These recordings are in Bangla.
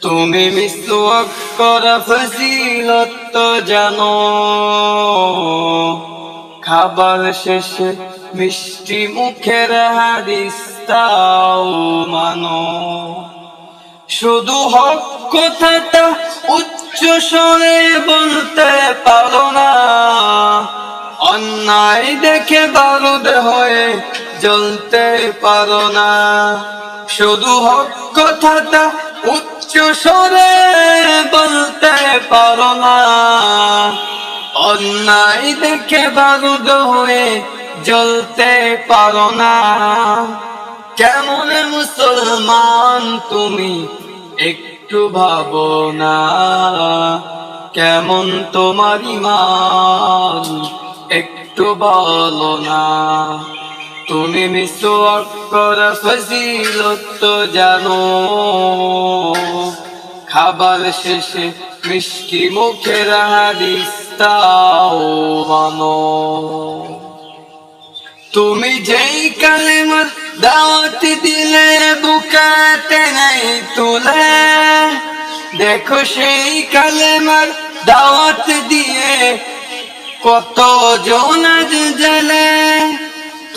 তুমি মিসওয়াক করা ফজিলত তো জানো, খাবার শেষে মিষ্টি মুখের হাদিস তাও মানো। শুধু হক কথাটা উচ্চ স্বরে বলতে পারো না, অন্যায় দেখে বারুদ হয়ে জ্বলতে পারো না। শুধু হক কথাটা উচ্চ স্বরে বলতে পারো না, অন্যায় দেখে বারুদ হয়ে জ্বলতে পারো না। কেমন মুসলমান তুমি একটু ভাবো না, কেমন তোমার ঈমান একটু বলো না। তুমি মিসওয়াক করা ফজিলত তো জানো, খাবার শেষে মিষ্টি মুখের হাদিস তাও মানো। তুমি যেই কালেমার দাওয়াত দিলে বুকাতে নাই তুলে, দেখো সেই কালেমার দাওয়াত দিয়ে কত জন আজ জেলে।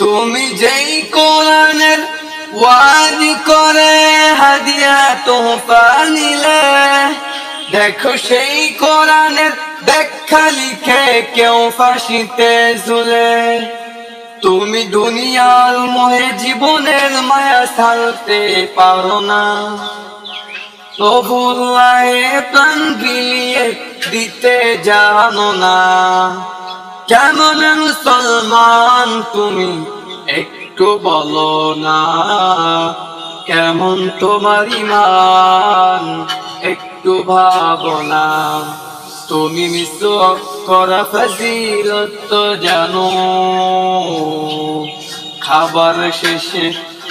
তুমি যেই কোরআনের ওয়াজ করে হাদিয়া তোহফা নিলে, দেখো সেই কোরআনের ব্যাখ্যা লিখে কেউ ফাঁসিতে ঝুলে। তুমি দুনিয়ার মোহে জীবনের মায়া ছাড়তে পারো না, তবুর রাহে প্রাণ বিলিয়ে দিতে জানো না। কেমন মুসলমান তুমি একটু বলো না, কেমন তোমার ঈমান একটু ভাবো না। তুমি মিসওয়াক করা ফজিলত তো জানো, খাবার শেষে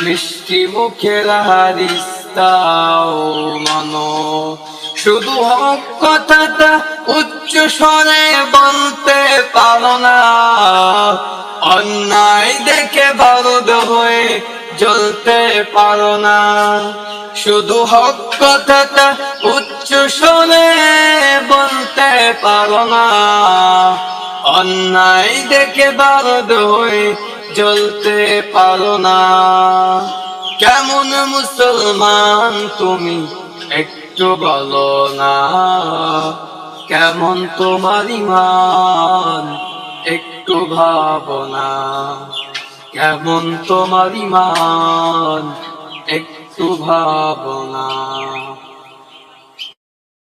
মিষ্টি মুখের হাদিস তাও মানো। শুধু হক কথাটা উচ্চ স্বরে বলতে পারো না, অন্যায় দেখে বারুদ হয়ে জ্বলতে পারো না। শুধু হক কথাটা উচ্চ স্বরে বলতে পারো না, অন্যায় দেখে বারুদ হয়ে জ্বলতে পারো না। কেমন মুসলমান তুমি একটু বলো না, কেমন তোমার ঈমান একটু ভাবো না। কেমন তোমার ঈমান একটু ভাবো না।